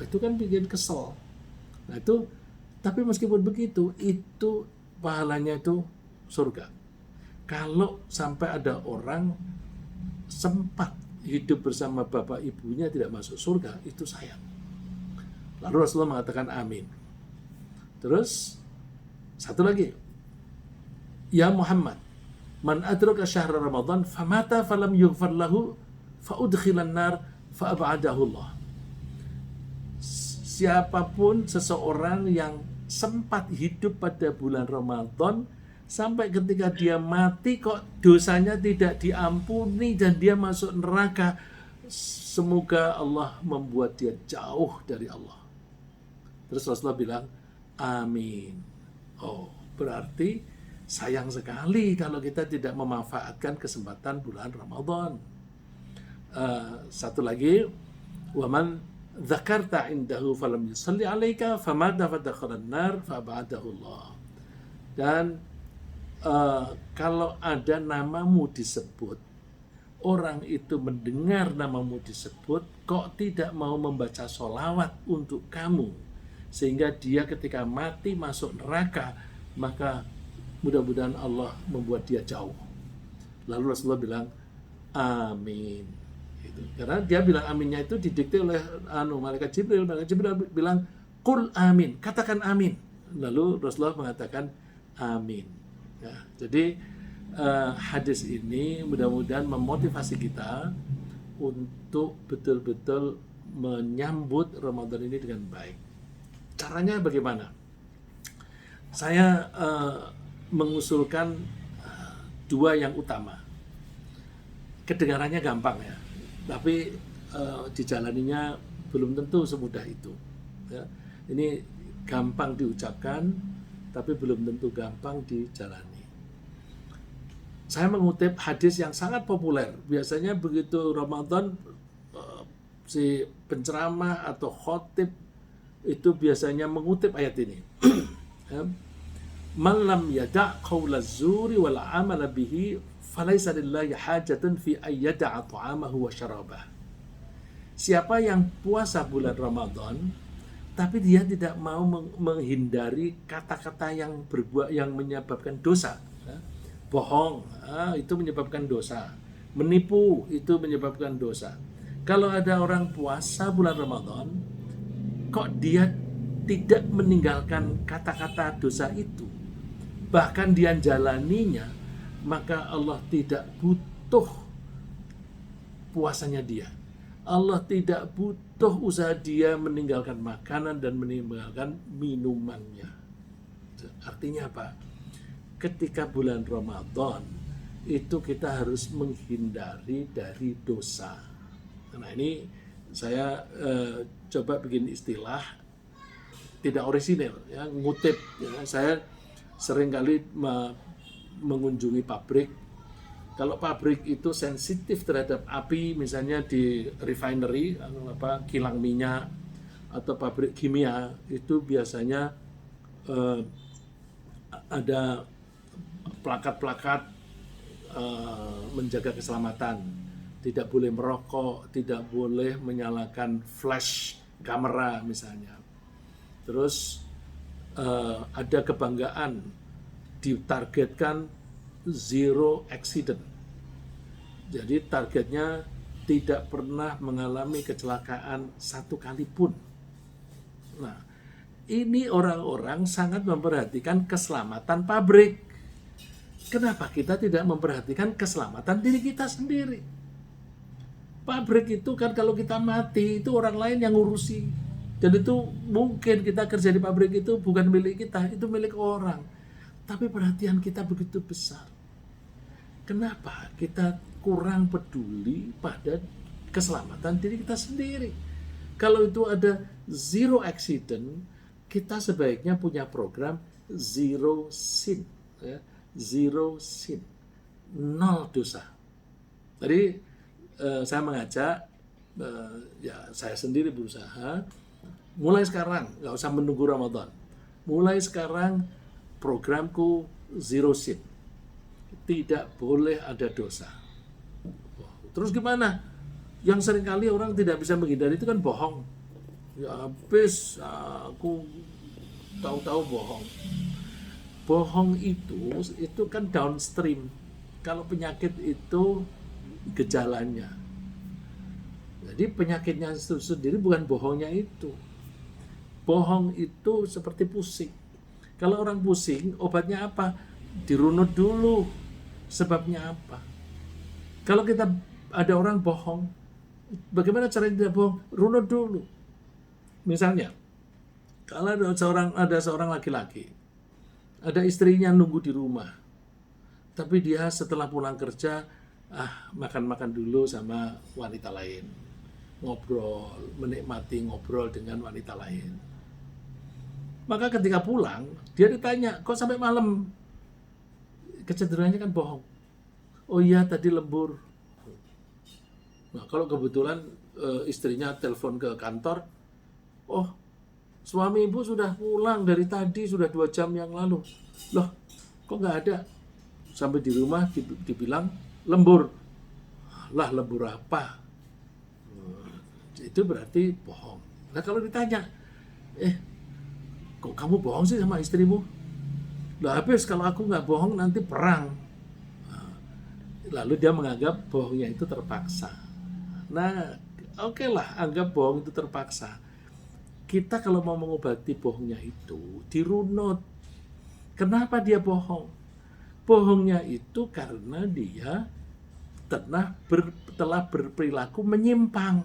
Itu kan bikin kesel. Nah itu, tapi meskipun begitu, itu pahalanya itu surga. Kalau sampai ada orang sempat hidup bersama bapak ibunya tidak masuk surga, itu sayang. Lalu Rasulullah mengatakan amin. Terus satu lagi, ya Muhammad, man adraka syahra Ramadan famata falam yughfar lahu faudkhilan nar faab'adahu Allah. Siapapun seseorang yang sempat hidup pada bulan Ramadan sampai ketika dia mati kok dosanya tidak diampuni dan dia masuk neraka, semoga Allah membuat dia jauh dari Allah. Terus Rasulullah bilang amin. Oh, berarti sayang sekali kalau kita tidak memanfaatkan kesempatan bulan Ramadan. Satu lagi, waman dzakarta indahu falam yusalli alaika famata fadakhalan nar fab'adahu Allah. Dan kalau ada namamu disebut, orang itu mendengar namamu disebut kok tidak mau membaca sholawat untuk kamu, sehingga dia ketika mati masuk neraka, maka mudah-mudahan Allah membuat dia jauh. Lalu Rasulullah bilang amin gitu. Karena dia bilang aminnya itu didikte oleh malaikat Jibril. Malaikat Jibril bilang qul amin, katakan amin. Lalu Rasulullah mengatakan amin. Ya, jadi hadis ini mudah-mudahan memotivasi kita untuk betul-betul menyambut Ramadan ini dengan baik. Caranya bagaimana? Saya mengusulkan dua yang utama. Kedengarannya gampang ya, tapi dijalaninya belum tentu semudah itu. Ya. Ini gampang diucapkan, tapi belum tentu gampang dijalani. Saya mengutip hadis yang sangat populer. Biasanya begitu Ramadan, si penceramah atau khotib itu biasanya mengutip ayat ini. Man lam yada' qawla zuri wal amala bihi falaysa lillahi hajatun fi ayyada'a ta'amahu wa syarabah. Siapa yang puasa bulan Ramadan tapi dia tidak mau menghindari kata-kata yang menyebabkan dosa, bohong itu menyebabkan dosa, menipu itu menyebabkan dosa. Kalau ada orang puasa bulan Ramadan kok dia tidak meninggalkan kata-kata dosa itu, bahkan dia jalaninya, maka Allah tidak butuh puasanya dia. Allah tidak butuh usaha dia meninggalkan makanan dan meninggalkan minumannya. Artinya apa? Ketika bulan Ramadan itu kita harus menghindari dari dosa. Nah ini saya coba bikin istilah tidak orisinil, ya, ngutip. Ya. Saya seringkali mengunjungi pabrik. Kalau pabrik itu sensitif terhadap api, misalnya di refinery, kilang minyak atau pabrik kimia, itu biasanya ada plakat-plakat menjaga keselamatan. Tidak boleh merokok, tidak boleh menyalakan flash kamera misalnya. Terus ada kebanggaan, ditargetkan zero accident. Jadi targetnya tidak pernah mengalami kecelakaan satu kali pun. Nah, ini orang-orang sangat memperhatikan keselamatan pabrik. Kenapa kita tidak memperhatikan keselamatan diri kita sendiri? Pabrik itu kan kalau kita mati, itu orang lain yang ngurusi. Dan itu mungkin kita kerja di pabrik itu bukan milik kita, itu milik orang. Tapi perhatian kita begitu besar. Kenapa kita kurang peduli pada keselamatan diri kita sendiri? Kalau itu ada zero accident, kita sebaiknya punya program zero sin, ya, zero sin, nol dosa. Jadi saya mengajak, ya saya sendiri berusaha, mulai sekarang, nggak usah menunggu Ramadan, mulai sekarang programku zero sin, tidak boleh ada dosa. Terus gimana? Yang seringkali orang tidak bisa menghindari itu kan bohong. Ya habis aku tahu-tahu bohong. Bohong itu kan downstream. Kalau penyakit itu gejalanya. Jadi penyakitnya itu sendiri bukan bohongnya itu. Bohong itu seperti pusing. Kalau orang pusing, obatnya apa? Dirunut dulu. Sebabnya apa? Kalau kita ada orang bohong, bagaimana cara dia bohong? Runut dulu. Misalnya, kalau ada seorang laki-laki, ada istrinya nunggu di rumah, tapi dia setelah pulang kerja, makan-makan dulu sama wanita lain, ngobrol, menikmati ngobrol dengan wanita lain. Maka ketika pulang, dia ditanya, kok sampai malam? Kecenderungannya kan bohong. Oh iya, tadi lembur. Nah, kalau kebetulan istrinya telepon ke kantor, oh suami ibu sudah pulang dari tadi, sudah 2 jam yang lalu. Loh, kok nggak ada? Sampai di rumah dibilang lembur. Lah, lembur apa? Itu berarti bohong. Nah kalau ditanya, kok kamu bohong sih sama istrimu? Lah habis kalau aku nggak bohong nanti perang. Lalu dia menganggap bohongnya itu terpaksa. Nah, oke lah, anggap bohong itu terpaksa. Kita kalau mau mengobati bohongnya itu, dirunut. Kenapa dia bohong? Bohongnya itu karena dia telah berperilaku menyimpang.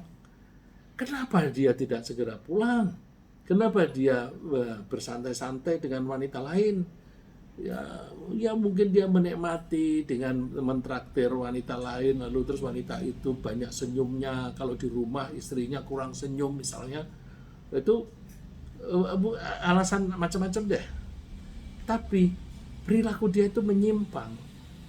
Kenapa dia tidak segera pulang? Kenapa dia bersantai-santai dengan wanita lain? Ya mungkin dia menikmati dengan mentraktir wanita lain, lalu terus wanita itu banyak senyumnya. Kalau di rumah istrinya kurang senyum misalnya, itu alasan macam-macam deh. Tapi perilaku dia itu menyimpang.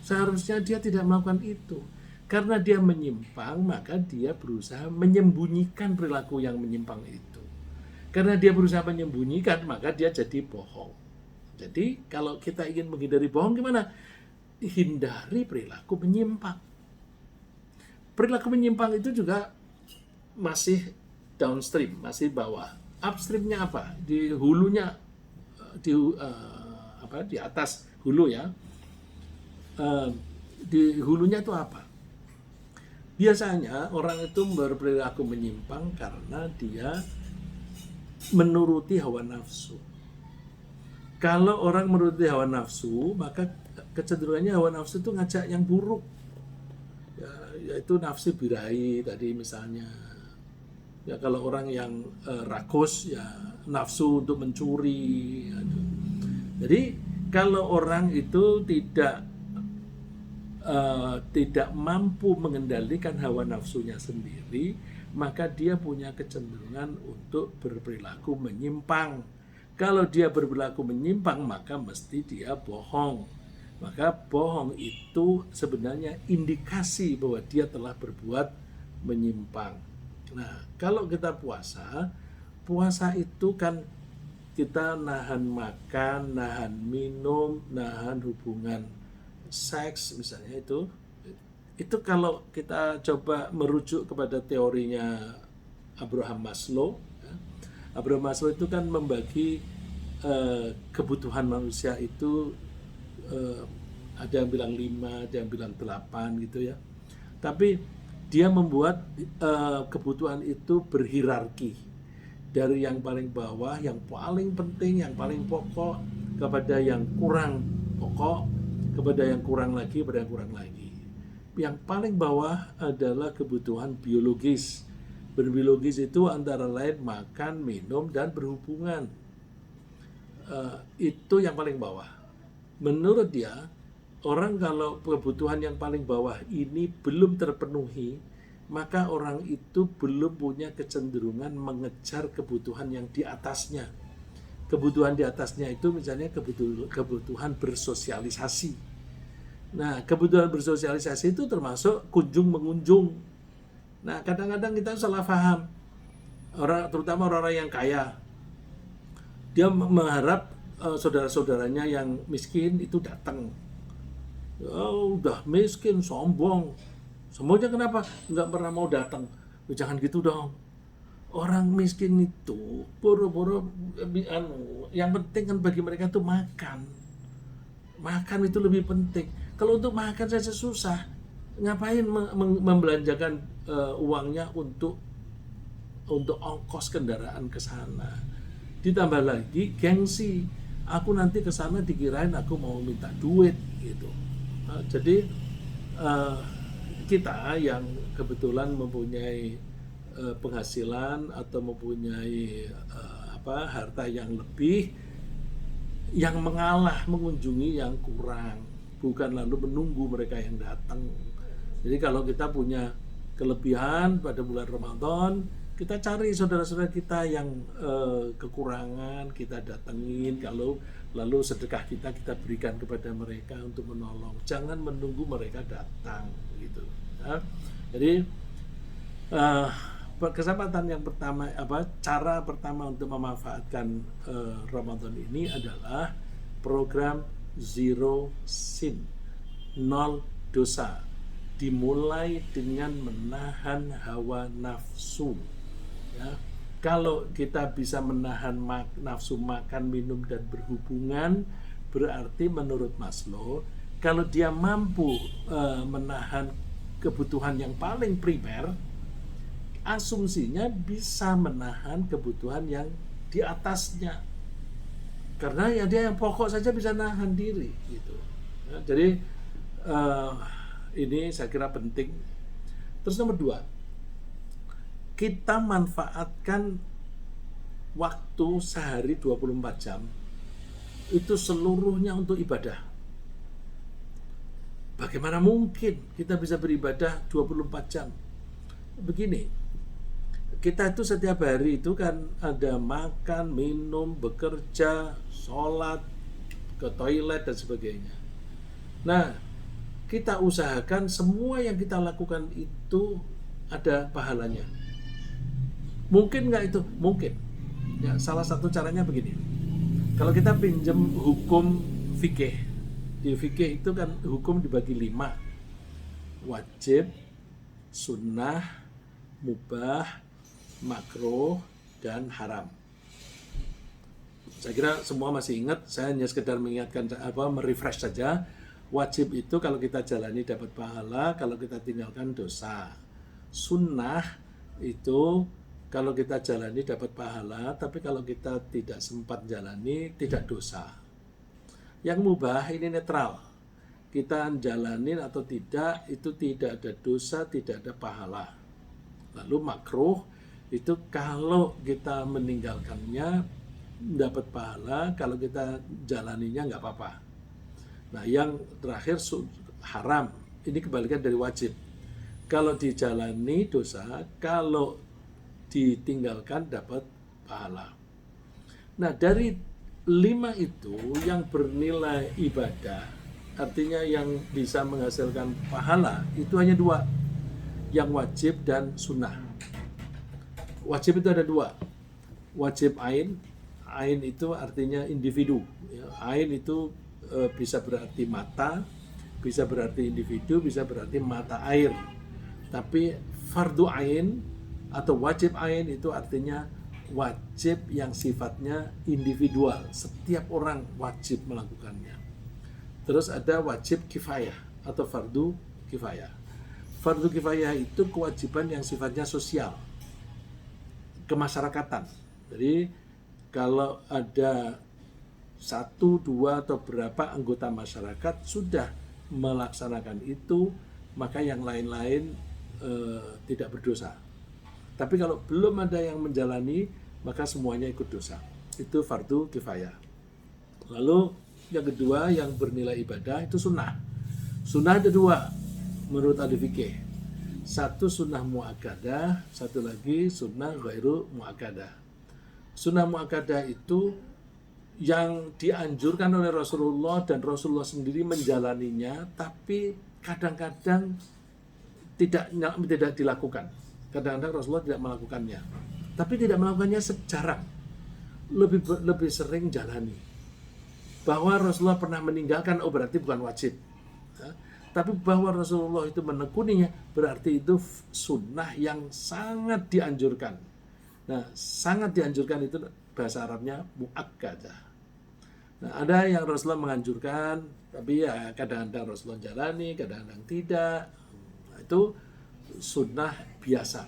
Seharusnya dia tidak melakukan itu. Karena dia menyimpang, maka dia berusaha menyembunyikan perilaku yang menyimpang itu. Karena dia berusaha menyembunyikan, maka dia jadi bohong. Jadi kalau kita ingin menghindari bohong gimana? Hindari perilaku menyimpang. Perilaku menyimpang itu juga masih downstream, masih bawah. Upstreamnya apa? Di hulunya, di atas hulu ya. Di hulunya itu apa? Biasanya orang itu berperilaku menyimpang karena dia menuruti hawa nafsu. Kalau orang menuruti hawa nafsu, maka kecenderungannya hawa nafsu itu ngajak yang buruk. Yaitu nafsu birahi tadi misalnya. Ya kalau orang yang rakus, ya nafsu untuk mencuri. Jadi kalau orang itu tidak mampu mengendalikan hawa nafsunya sendiri, maka dia punya kecenderungan untuk berperilaku menyimpang. Kalau dia berperilaku menyimpang, maka mesti dia bohong. Maka bohong itu sebenarnya indikasi bahwa dia telah berbuat menyimpang. Nah, kalau kita puasa itu kan kita nahan makan, nahan minum, nahan hubungan seks misalnya itu. Itu kalau kita coba merujuk kepada teorinya Abraham Maslow. Abraham Maslow itu kan membagi kebutuhan manusia itu ada yang bilang 5, ada yang bilang 8 gitu ya. Tapi dia membuat kebutuhan itu berhierarki. Dari yang paling bawah, yang paling penting, yang paling pokok, kepada yang kurang pokok, kepada yang kurang lagi, kepada yang kurang lagi. Yang paling bawah adalah kebutuhan biologis. Berbiologis itu antara lain makan, minum, dan berhubungan. Itu yang paling bawah. Menurut dia, orang kalau kebutuhan yang paling bawah ini belum terpenuhi, maka orang itu belum punya kecenderungan mengejar kebutuhan yang di atasnya. Kebutuhan di atasnya itu misalnya kebutuhan bersosialisasi. Nah, kebutuhan bersosialisasi itu termasuk kunjung-mengunjung. Nah, kadang-kadang kita salah paham. Terutama orang-orang yang kaya. Dia mengharap saudara-saudaranya yang miskin itu datang. Udah miskin, sombong. Semuanya kenapa? Nggak pernah mau datang. Jangan gitu dong. orang miskin itu boro-boro yang penting kan bagi mereka itu makan. Makan itu lebih penting. Kalau untuk makan saja susah, ngapain membelanjakan uangnya untuk ongkos kendaraan ke sana. Ditambah lagi gengsi, aku nanti ke sana dikirain aku mau minta duit gitu. Jadi kita yang kebetulan mempunyai penghasilan atau mempunyai harta yang lebih, yang mengalah mengunjungi yang kurang, bukan lalu menunggu mereka yang datang. Jadi kalau kita punya kelebihan pada bulan Ramadan, kita cari saudara-saudara kita yang kekurangan, kita datengin, kalau lalu sedekah kita berikan kepada mereka untuk menolong. Jangan menunggu mereka datang gitu. Ya. Jadi kesempatan yang pertama, cara pertama untuk memanfaatkan Ramadan ini adalah program Zero Sin, 0 dosa. Dimulai dengan menahan hawa nafsu. Ya. Kalau kita bisa menahan nafsu makan, minum, dan berhubungan, berarti menurut Maslow, kalau dia mampu menahan kebutuhan yang paling primer, asumsinya bisa menahan kebutuhan yang di atasnya. Karena ya dia yang pokok saja bisa nahan diri gitu. Ya, jadi ini saya kira penting. Terus nomor 2, kita manfaatkan waktu sehari 24 jam itu seluruhnya untuk ibadah. Bagaimana mungkin kita bisa beribadah 24 jam? Begini, kita itu setiap hari itu kan ada makan, minum, bekerja, sholat, ke toilet dan sebagainya. Nah, kita usahakan semua yang kita lakukan itu ada pahalanya. Mungkin nggak itu? Mungkin. Ya, salah satu caranya begini. Kalau kita pinjam hukum fikih, di fikih itu kan hukum dibagi 5. Wajib, sunnah, mubah, makruh, dan haram. Saya kira semua masih ingat. Saya hanya sekedar mengingatkan, merefresh saja. Wajib itu kalau kita jalani dapat pahala, kalau kita tinggalkan dosa. Sunnah itu kalau kita jalani dapat pahala, tapi kalau kita tidak sempat jalani tidak dosa. Yang mubah ini netral. Kita jalanin atau tidak, itu tidak ada dosa, tidak ada pahala. Lalu makruh itu kalau kita meninggalkannya dapat pahala, kalau kita jalaninya nggak apa-apa. Nah, yang terakhir haram, ini kebalikan dari wajib. Kalau dijalani dosa, kalau ditinggalkan dapat pahala. Nah, dari 5 itu yang bernilai ibadah, artinya yang bisa menghasilkan pahala, itu hanya 2, yang wajib dan sunnah. Wajib itu ada 2, wajib ain itu artinya individu. Ain itu bisa berarti mata, bisa berarti individu, bisa berarti mata air. Tapi fardu ain atau wajib ain itu artinya wajib yang sifatnya individual. Setiap orang wajib melakukannya. Terus ada wajib kifayah atau fardu kifayah. Fardu kifayah itu kewajiban yang sifatnya sosial, kemasyarakatan. Jadi kalau ada 1, 2 atau berapa anggota masyarakat sudah melaksanakan itu, maka yang lain-lain tidak berdosa. Tapi kalau belum ada yang menjalani, maka semuanya ikut dosa. Itu fardu kifayah. Lalu yang kedua yang bernilai ibadah itu sunnah. Sunnah ada 2 menurut ahli fikih. 1 sunnah muakkadah, 1 lagi sunnah ghairu muakkadah. Sunnah muakkadah itu yang dianjurkan oleh Rasulullah dan Rasulullah sendiri menjalaninya, tapi kadang-kadang tidak dilakukan. Kadang-kadang Rasulullah tidak melakukannya, tapi tidak melakukannya sejarah, lebih sering jalani. Bahwa Rasulullah pernah meninggalkan, berarti bukan wajib. Tapi bahwa Rasulullah itu menekuninya, berarti itu sunnah yang sangat dianjurkan. Nah, sangat dianjurkan itu bahasa Arabnya muakkadah. Nah, ada yang Rasulullah menganjurkan, tapi ya kadang-kadang Rasulullah jalani, kadang-kadang tidak. Nah, itu sunnah biasa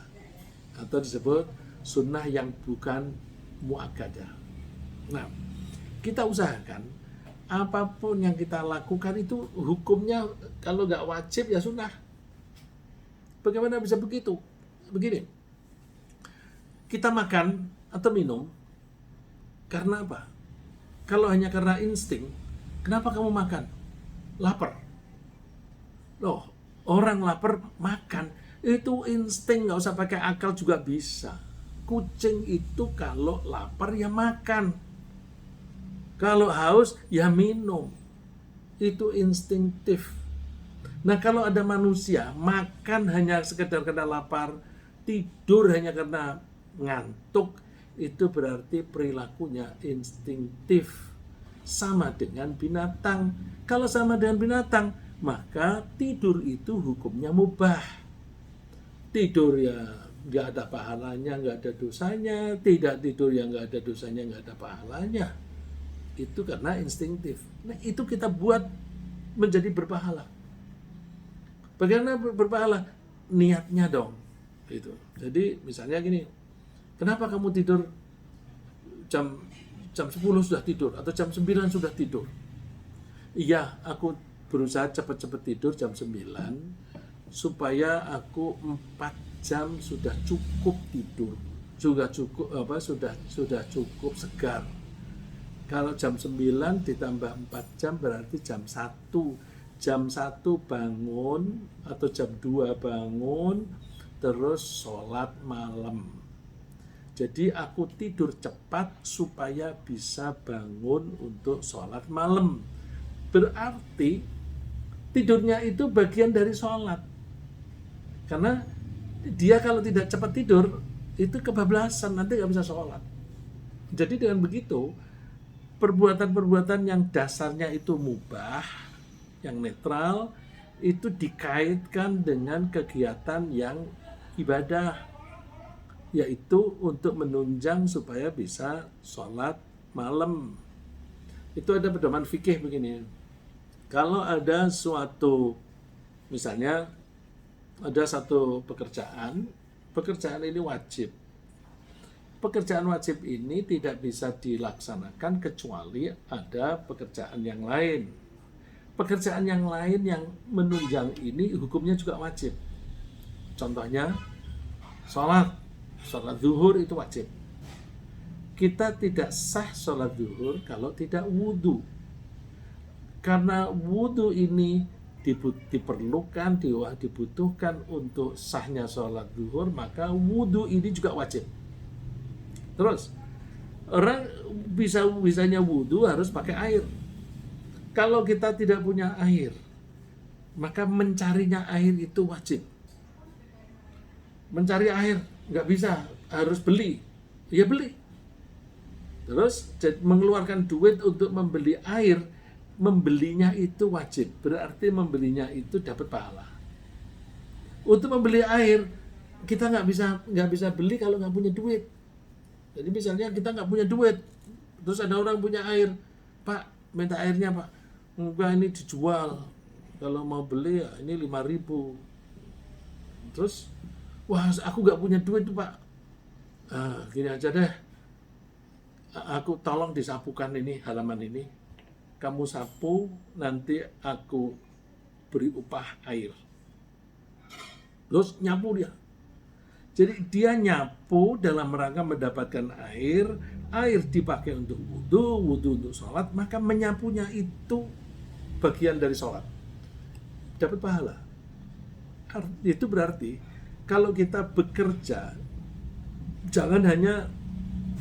atau disebut sunnah yang bukan muakkadah. Nah, kita usahakan apapun yang kita lakukan itu hukumnya kalau nggak wajib ya sunnah. Bagaimana bisa begitu? Begini, kita makan atau minum karena apa? Kalau hanya karena insting, kenapa kamu makan? Lapar. Loh, orang lapar makan, itu insting, nggak usah pakai akal juga bisa. Kucing itu kalau lapar ya makan. Kalau haus ya minum. Itu instinktif. Nah, kalau ada manusia makan hanya sekedar karena lapar, tidur hanya karena ngantuk, itu berarti perilakunya instinktif. Sama dengan binatang. Kalau sama dengan binatang, maka tidur itu hukumnya mubah. Tidur ya nggak ada pahalanya, nggak ada dosanya. Tidak tidur ya nggak ada dosanya, nggak ada pahalanya. Itu karena instinktif. Nah, itu kita buat menjadi berpahala. Bagaimana berpahala? Niatnya dong. Gitu. Jadi misalnya gini, kenapa kamu tidur jam 10 sudah tidur atau jam 9 sudah tidur? Iya, aku berusaha cepat-cepat tidur jam 9 supaya aku 4 jam sudah cukup tidur. Sudah cukup segar. Kalau jam 9 ditambah 4 jam berarti jam 1. Jam 1 bangun atau jam 2 bangun terus sholat malam. Jadi aku tidur cepat supaya bisa bangun untuk sholat malam. Berarti tidurnya itu bagian dari sholat. Karena dia kalau tidak cepat tidur, itu kebablasan, nanti nggak bisa sholat. Jadi dengan begitu, perbuatan-perbuatan yang dasarnya itu mubah, yang netral, itu dikaitkan dengan kegiatan yang ibadah, yaitu untuk menunjang supaya bisa sholat malam. Itu ada pedoman fikih begini. Kalau ada suatu, misalnya ada satu pekerjaan ini wajib. Pekerjaan wajib ini tidak bisa dilaksanakan kecuali ada pekerjaan yang lain. Pekerjaan yang lain yang menunjang ini hukumnya juga wajib. Contohnya, sholat zuhur itu wajib. Kita tidak sah sholat zuhur kalau tidak wudhu. Karena wudhu ini dibutuhkan untuk sahnya sholat zuhur, maka wudhu ini juga wajib. Terus, orang bisanya wudhu harus pakai air. Kalau kita tidak punya air, maka mencarinya air itu wajib. Mencari air nggak bisa, harus beli. Ya beli. Terus mengeluarkan duit untuk membeli air, membelinya itu wajib. Berarti membelinya itu dapat pahala. Untuk membeli air, kita nggak bisa beli kalau nggak punya duit. Jadi misalnya kita nggak punya duit, terus ada orang punya air, Pak, minta airnya Pak. Enggak, ini dijual. Kalau mau beli ya ini 5.000. Terus, wah aku nggak punya duit tuh Pak. Gini aja deh. Aku tolong disapukan ini halaman ini. Kamu sapu, nanti aku beri upah air. Terus nyapu dia. Jadi dia nyapu dalam rangka mendapatkan air dipakai untuk wudhu untuk sholat, maka menyapunya itu bagian dari sholat. Dapat pahala. Itu berarti kalau kita bekerja, jangan hanya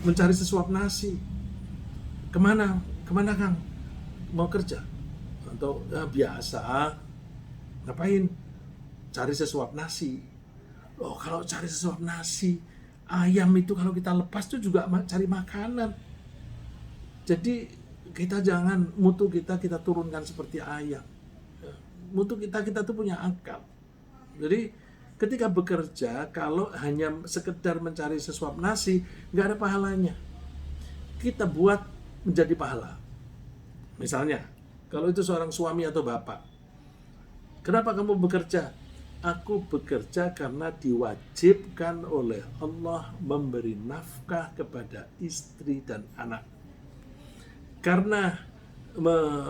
mencari sesuap nasi. Kemana Kang? Mau kerja? Atau biasa, ngapain? Cari sesuap nasi. Oh, kalau cari sesuap nasi, ayam itu kalau kita lepas itu juga cari makanan. Jadi kita jangan mutu kita turunkan seperti ayam. Mutu kita tuh punya akal. Jadi Ketika bekerja, kalau hanya sekedar mencari sesuap nasi, nggak ada pahalanya. Kita buat menjadi pahala. Misalnya, kalau itu seorang suami atau bapak, kenapa kamu bekerja? Aku bekerja karena diwajibkan oleh Allah memberi nafkah kepada istri dan anak. Karena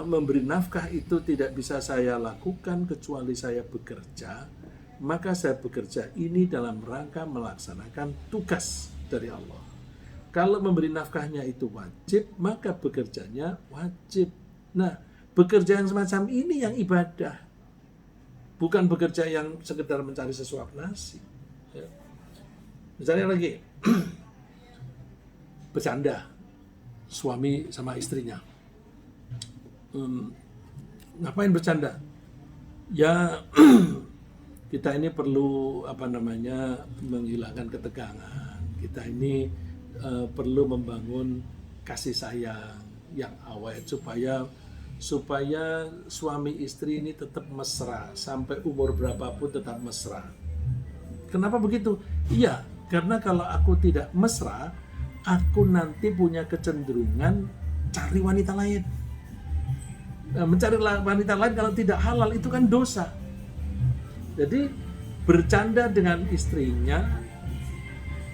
memberi nafkah itu tidak bisa saya lakukan kecuali saya bekerja, maka saya bekerja ini dalam rangka melaksanakan tugas dari Allah. Kalau memberi nafkahnya itu wajib, maka bekerjanya wajib. Nah, bekerja yang semacam ini yang ibadah. Bukan bekerja yang sekedar mencari sesuap nasi. Ya. Misalnya lagi, bercanda suami sama istrinya. Ngapain bercanda? Ya, kita ini perlu menghilangkan ketegangan. Kita ini perlu membangun kasih sayang yang awet supaya suami istri ini tetap mesra sampai umur berapapun tetap mesra. Kenapa begitu? Iya, karena kalau aku tidak mesra, aku nanti punya kecenderungan cari wanita lain. Mencari wanita lain kalau tidak halal itu kan dosa. Jadi bercanda dengan istrinya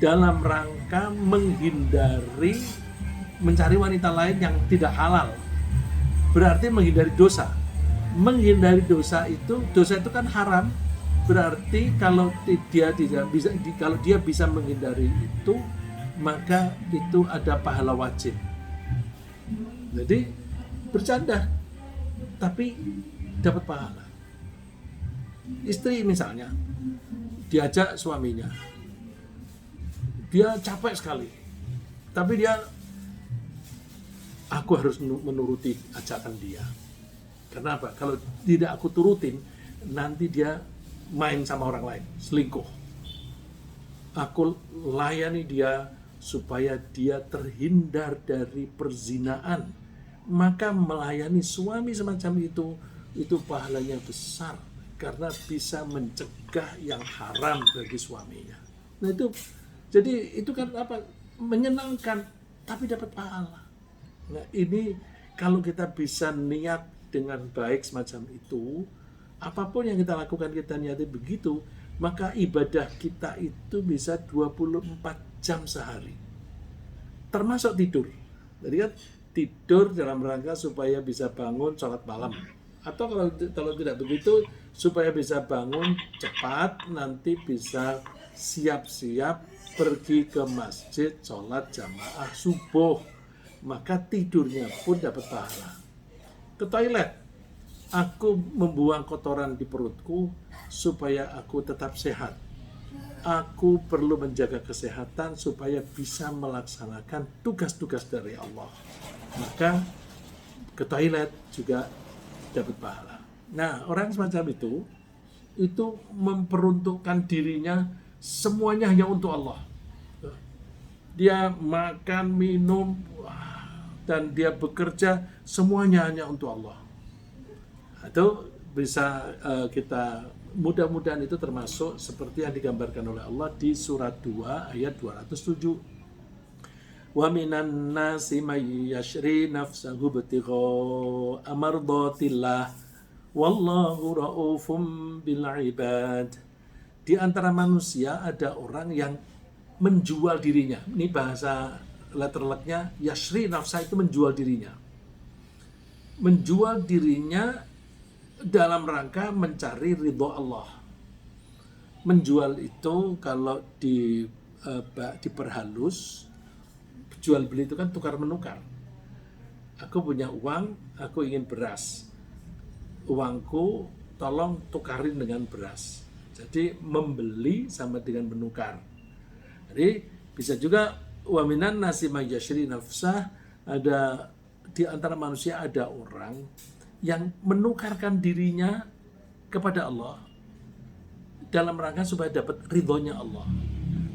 dalam rangka menghindari mencari wanita lain yang tidak halal. Berarti menghindari dosa. Menghindari dosa itu kan haram. Berarti kalau dia bisa menghindari itu, maka itu ada pahala wajib. Jadi bercanda tapi dapat pahala. Istri misalnya diajak suaminya, dia capek sekali, tapi aku harus menuruti ajakan dia. Kenapa? Kalau tidak aku turutin, nanti dia main sama orang lain, selingkuh. Aku layani dia supaya dia terhindar dari perzinaan. Maka melayani suami semacam itu pahalanya besar karena bisa mencegah yang haram bagi suaminya. Nah itu kan menyenangkan tapi dapat pahala. Nah ini kalau kita bisa niat dengan baik semacam itu, apapun yang kita lakukan kita niati begitu, maka ibadah kita itu bisa 24 jam sehari. Termasuk tidur. Jadi kan tidur dalam rangka supaya bisa bangun sholat malam. Atau kalau tidak begitu, supaya bisa bangun cepat, nanti bisa siap-siap pergi ke masjid sholat jamaah subuh. Maka tidurnya pun dapat pahala. Ke toilet, aku membuang kotoran di perutku supaya aku tetap sehat. Aku perlu menjaga kesehatan supaya bisa melaksanakan tugas-tugas dari Allah. Maka ke toilet juga dapat pahala. Nah, orang semacam itu memperuntukkan dirinya semuanya hanya untuk Allah. Dia makan, minum, dan dia bekerja semuanya hanya untuk Allah. Itu bisa kita mudah-mudahan itu termasuk seperti yang digambarkan oleh Allah di surat 2 ayat 207. Wa minan nasi may yashri nafsahu ibtigha'a mardatillah wallahu raufum bil ibad. Di antara manusia ada orang yang menjual dirinya. Ini bahasa letterleknya, yashri nafsa itu menjual dirinya. Menjual dirinya dalam rangka mencari ridho Allah. Menjual itu kalau diperhalus, jual beli itu kan tukar menukar. Aku punya uang, aku ingin beras. Uangku tolong tukarin dengan beras. Jadi membeli sama dengan menukar. Jadi bisa juga wa minan nasi may yashri nafsah, ada di antara manusia ada orang yang menukarkan dirinya kepada Allah dalam rangka supaya dapat ridhonya Allah.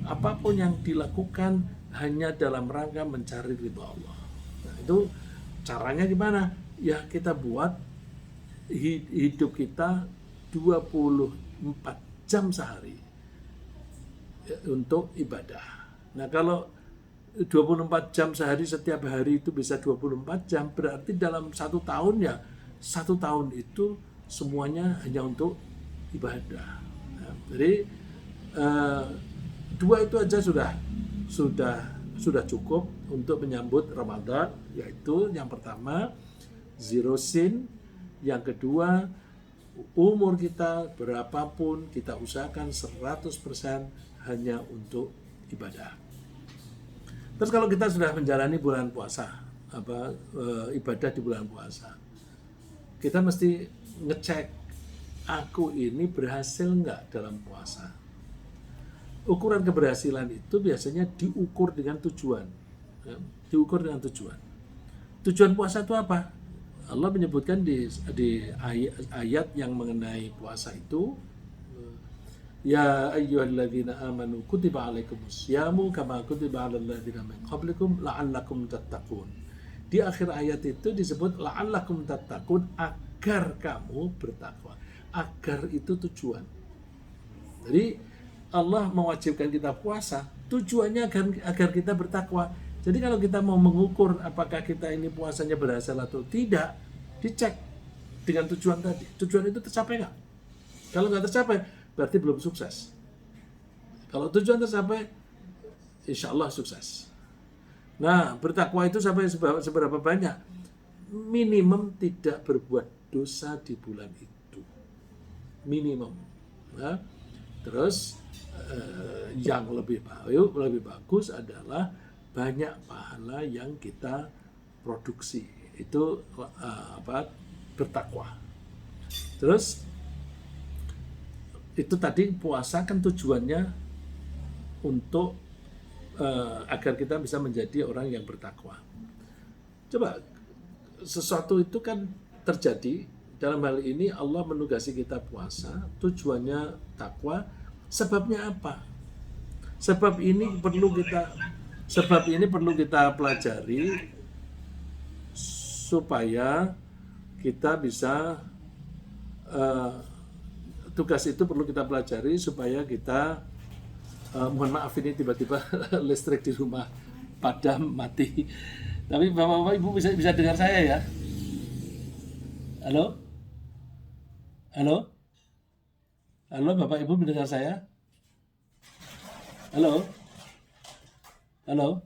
Apapun yang dilakukan hanya dalam rangka mencari ridho Allah. Nah, itu caranya gimana? Ya kita buat hidup kita 24 jam sehari untuk ibadah. Nah, kalau 24 jam sehari setiap hari itu bisa 24 jam, berarti dalam 1 tahun ya 1 tahun itu semuanya hanya untuk ibadah. Nah, jadi eh, 2 itu aja sudah cukup untuk menyambut Ramadan, yaitu yang pertama zero sin, yang kedua umur kita berapapun kita usahakan 100% hanya untuk ibadah. Terus kalau kita sudah menjalani bulan puasa, ibadah di bulan puasa, kita mesti ngecek, aku ini berhasil nggak dalam puasa. Ukuran keberhasilan itu biasanya diukur dengan tujuan. Diukur dengan tujuan. Tujuan puasa itu apa? Allah menyebutkan di ayat yang mengenai puasa itu, ya ayyuhalladzina amanu kutiba alaikumusyamu kama kutiba alal ladzina min qablikum la'allakum tattaqun. Di akhir ayat itu disebut la'allakum tattaqun, agar kamu bertakwa. Agar itu tujuan. Jadi Allah mewajibkan kita puasa, tujuannya agar kita bertakwa. Jadi kalau kita mau mengukur apakah kita ini puasanya berhasil atau tidak, dicek dengan tujuan tadi. Tujuan itu tercapai nggak? Kalau nggak tercapai, berarti belum sukses. Kalau tujuan tercapai, insya Allah sukses. Nah, bertakwa itu sampai seberapa banyak? Minimum tidak berbuat dosa di bulan itu. Minimum. Nah, terus yang lebih bagus adalah banyak pahala yang kita produksi. Itu bertakwa. Terus itu tadi puasa kan tujuannya untuk agar kita bisa menjadi orang yang bertakwa. Coba, sesuatu itu kan terjadi, dalam hal ini Allah menugasi kita puasa, tujuannya takwa, sebabnya apa? Sebab ini perlu kita pelajari supaya kita bisa tugas itu perlu kita pelajari supaya kita mohon maaf ini tiba-tiba listrik di rumah padam mati. Tapi Bapak-bapak Ibu bisa dengar saya ya? Halo? Halo? Halo Bapak Ibu mendengar saya? Halo? Halo?